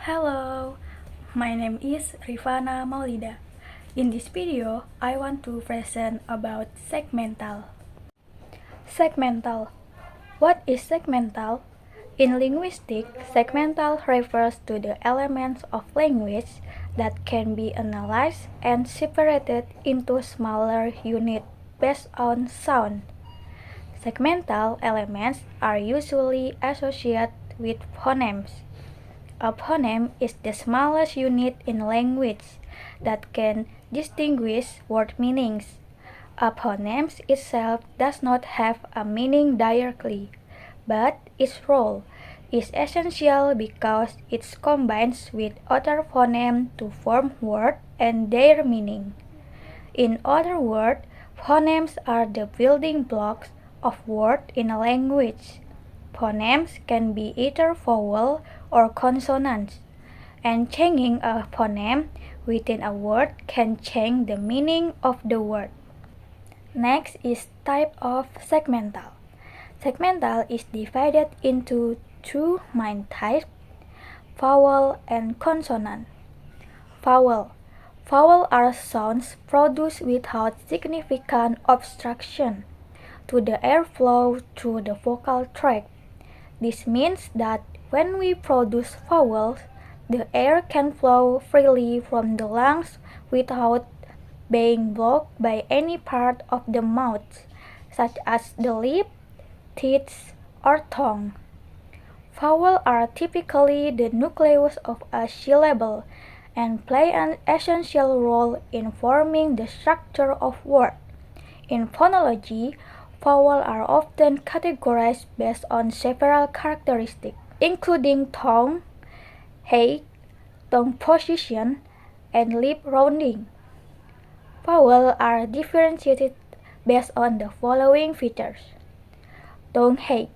Hello, my name is Rifana Maulida. In this video, I want to present about segmental. Segmental. What is segmental? In linguistics, segmental refers to the elements of language that can be analyzed and separated into smaller units based on sound. Segmental elements are usually associated with phonemes. A phoneme is the smallest unit in language that can distinguish word meanings. A phoneme itself does not have a meaning directly, but its role is essential because it combines with other phonemes to form words and their meaning. In other words, phonemes are the building blocks of words in a language. Phonemes can be either vowel or consonants, and changing a phoneme within a word can change the meaning of the word. Next is type of segmental. Segmental is divided into two main types, vowel and consonant. Vowel. Vowel are sounds produced without significant obstruction to the airflow through the vocal tract. This means that when we produce vowels, the air can flow freely from the lungs without being blocked by any part of the mouth, such as the lip, teeth, or tongue. Vowels are typically the nucleus of a syllable and play an essential role in forming the structure of words. In phonology, vowels are often categorized based on several characteristics, including tone, height, tongue position, and lip rounding. Vowels are differentiated based on the following features. Tongue height.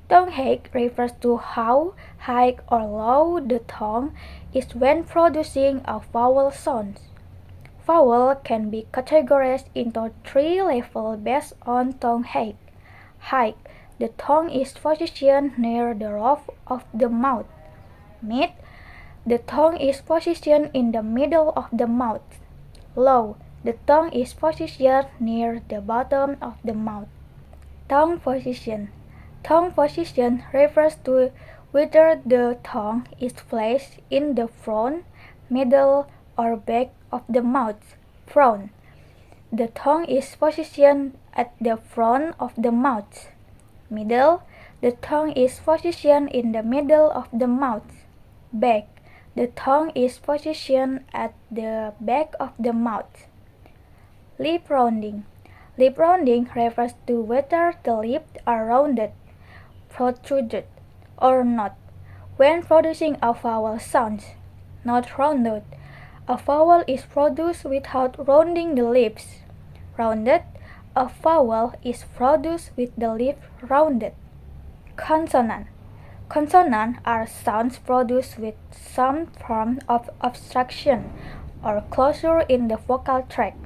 Tongue height refers to how high or low the tongue is when producing a vowel sound. Vowel can be categorized into three levels based on tongue height. Height. The tongue is positioned near the roof of the mouth. Mid. The tongue is positioned in the middle of the mouth. Low. The tongue is positioned near the bottom of the mouth. Tongue position. Tongue position refers to whether the tongue is placed in the front, middle, or back of the mouth. Front. The tongue is positioned at the front of the mouth. Middle. The tongue is positioned in the middle of the mouth. Back. The tongue is positioned at the back of the mouth. Lip rounding. Lip rounding refers to whether the lips are rounded, protruded, or not when producing a vowel sound. Not rounded. A vowel is produced without rounding the lips. Rounded. A vowel is produced with the lips rounded. Consonant. Consonants are sounds produced with some form of obstruction or closure in the vocal tract.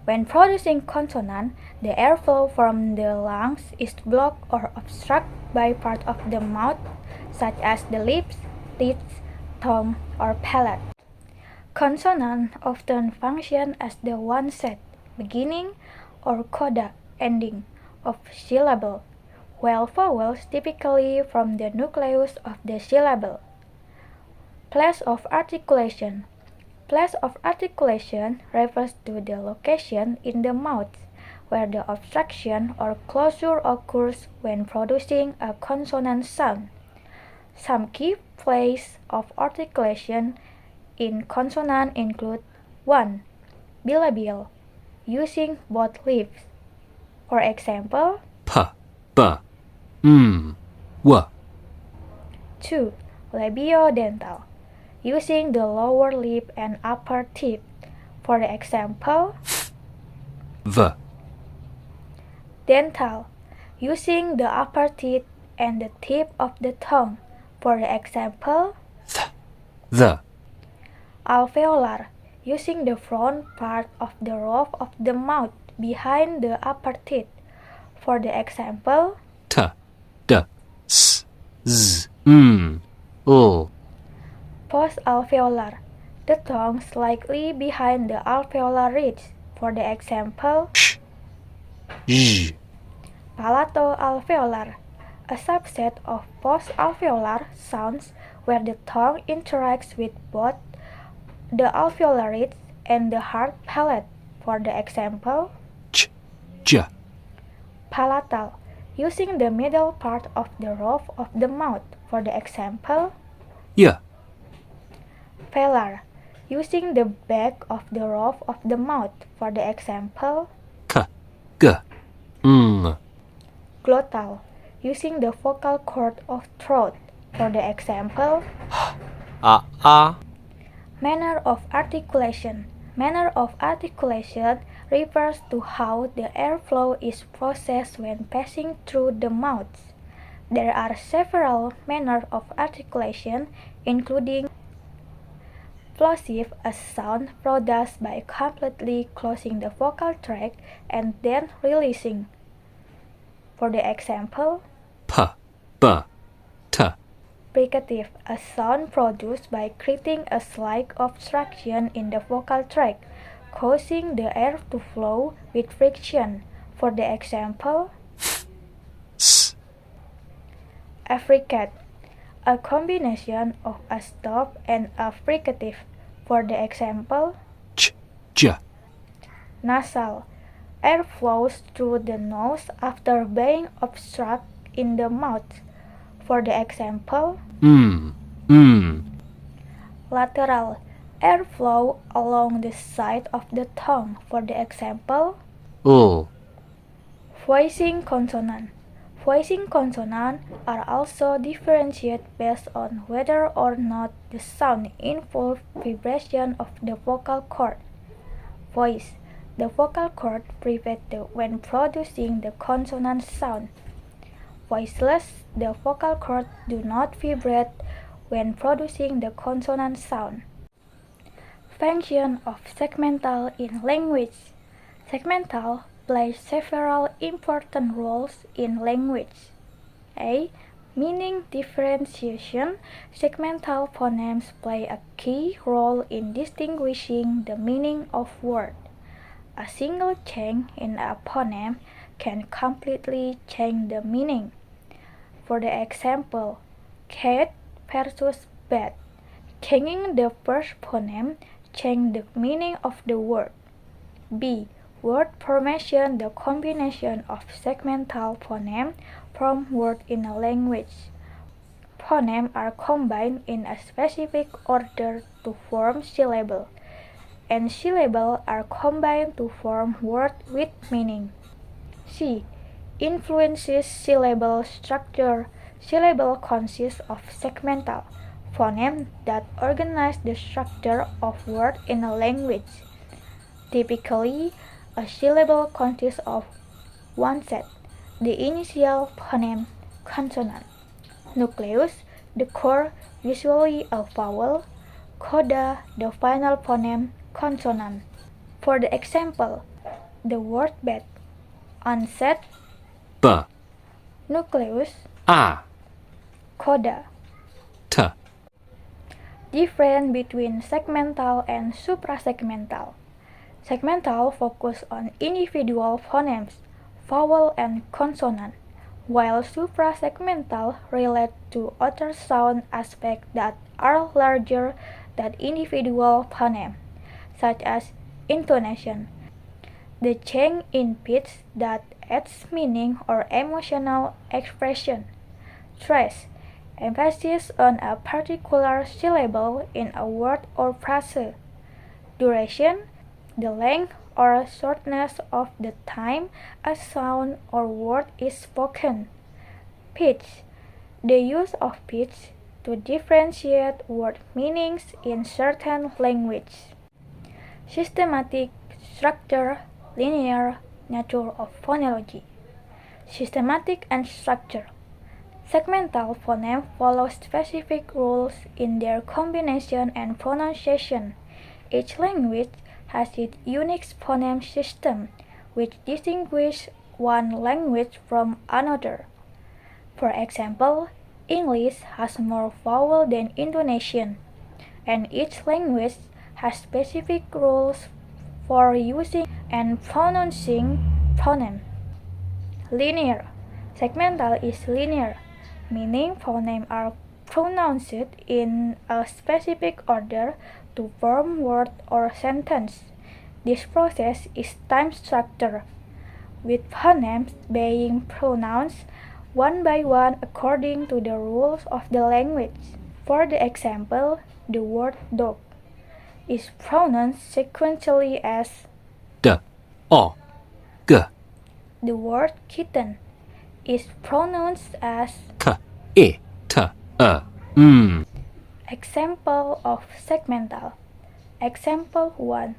When producing consonant, the airflow from the lungs is blocked or obstructed by part of the mouth, such as the lips, teeth, tongue, or palate. Consonants often function as the onset, beginning, or coda, ending, of syllable, while vowels typically form the nucleus of the syllable. Place of articulation. Place of articulation refers to the location in the mouth where the obstruction or closure occurs when producing a consonant sound. Some key places of articulation in consonant include 1. Bilabial, using both lips. For example, p, b, w. 2. Labiodental, using the lower lip and upper teeth. For example, v. Dental, using the upper teeth and the tip of the tongue. For example, The. Alveolar, using the front part of the roof of the mouth behind the upper teeth. For the example, t, d, s, z, l. Post-alveolar, the tongue slightly behind the alveolar ridge. For the example, sh, zh, Palato-alveolar, a subset of post-alveolar sounds where the tongue interacts with both the alveolar ridge and the hard palate. For the example, ch, j, palatal, using the middle part of the roof of the mouth. For the example, y, velar, using the back of the roof of the mouth. For the example, k, g, ng, glottal, using the vocal cord of throat. For the example, a, manner of articulation. Manner of articulation refers to how the airflow is processed when passing through the mouth. There are several manners of articulation, including plosive, a sound produced by completely closing the vocal tract and then releasing. For the example, p, b, t, fricative, a sound produced by creating a slight obstruction in the vocal tract, causing the air to flow with friction. For the example, s, affricate, a combination of a stop and a fricative. For the example, ch, j, nasal, air flows through the nose after being obstructed in the mouth. For the example, lateral, air flow along the side of the tongue. For the example, voicing consonant. Voicing consonants are also differentiated based on whether or not the sound involves vibration of the vocal cord. Voice, the vocal cord vibrates when producing the consonant sound. Voiceless, the vocal cord do not vibrate when producing the consonant sound. Function of segmental in language. Segmental plays several important roles in language. A. Meaning differentiation. Segmental phonemes play a key role in distinguishing the meaning of words. A single change in a phoneme can completely change the meaning. For the example, cat versus bat. Changing the first phoneme changes the meaning of the word. B. Word formation, the combination of segmental phonemes from words in a language. Phonemes are combined in a specific order to form syllables, and syllables are combined to form words with meaning. C. Influences syllable structure. Syllable consists of segmental phonemes that organize the structure of words in a language. Typically, a syllable consists of one set, the initial phoneme consonant, nucleus, the core, usually a vowel, coda, the final phoneme consonant. For the example, the word bat, onset, b, nucleus, a, coda. t, Difference between segmental and suprasegmental. Segmental focus on individual phonemes, vowel and consonant, while suprasegmental relate to other sound aspects that are larger than individual phonemes, such as intonation, the change in pitch that adds meaning or emotional expression, stress, emphasis on a particular syllable in a word or phrase, duration, the length or shortness of the time a sound or word is spoken, pitch, the use of pitch to differentiate word meanings in certain language. Systematic structure, linear nature of phonology. Systematic and structure. Segmental phonemes follow specific rules in their combination and pronunciation. Each language has its unique phoneme system, which distinguishes one language from another. For example, English has more vowels than Indonesian. and each language has specific rules for using and pronouncing phonemes. Linear. Segmental is linear, meaning phonemes are pronounced in a specific order to form word or sentence. This process is time structured, with phonemes being pronounced one by one according to the rules of the language. For the example, the word dog is pronounced sequentially as D, O, G, the word kitten is pronounced as K, E, T, E. example of segmental. Example 1.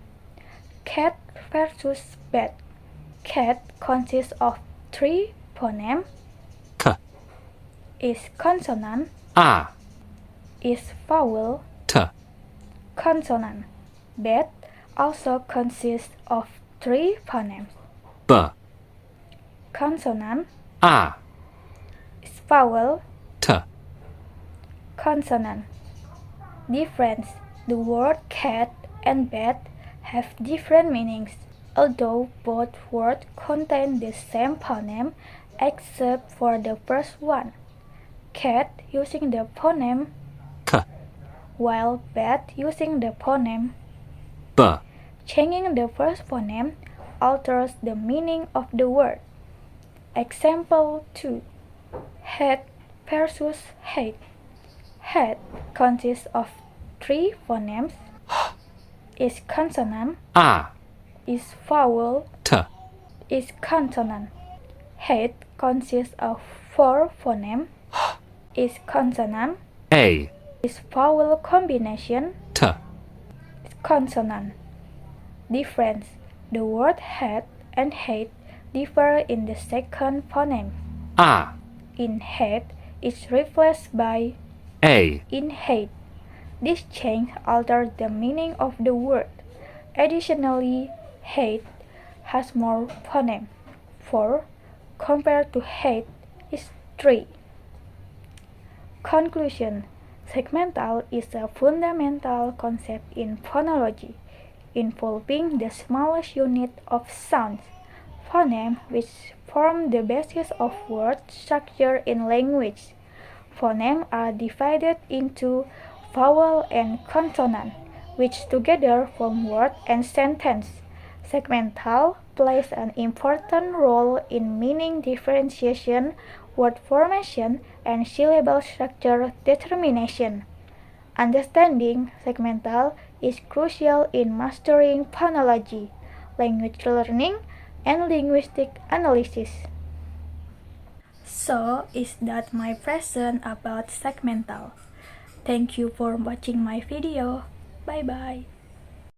Cat versus bat. Cat consists of 3 phonemes, K, is consonant, A, is vowel, T, consonant. Bat also consists of 3 phonemes, B, consonant, A, is vowel, T, consonant. Difference. The word cat and bat have different meanings, although both words contain the same phoneme except for the first one, cat using the phoneme, K, while bat using the phoneme. B, Changing the first phoneme alters the meaning of the word. Example 2. Hat versus hate. Hat consists of 3 phonemes, is consonant, A, is vowel, T, is consonant. Hate consists of 4 phonemes, is consonant, A, is vowel combination, T, is consonant. Difference. The word hat and hate differ in the second phoneme. A, In hate is replaced by A, in hate. This change alters the meaning of the word. Additionally, hate has more phonemes, 4 compared to hate is 3. Conclusion. Segmental is a fundamental concept in phonology, involving the smallest unit of sounds, phonemes, which form the basis of word structure in language. Phonemes are divided into vowel and consonant, which together form word and sentence. Segmental plays an important role in meaning differentiation, word formation, and syllable structure determination. Understanding segmental is crucial in mastering phonology, language learning, and linguistic analysis. So, is that my present about segmental? Thank you for watching my video. Bye bye.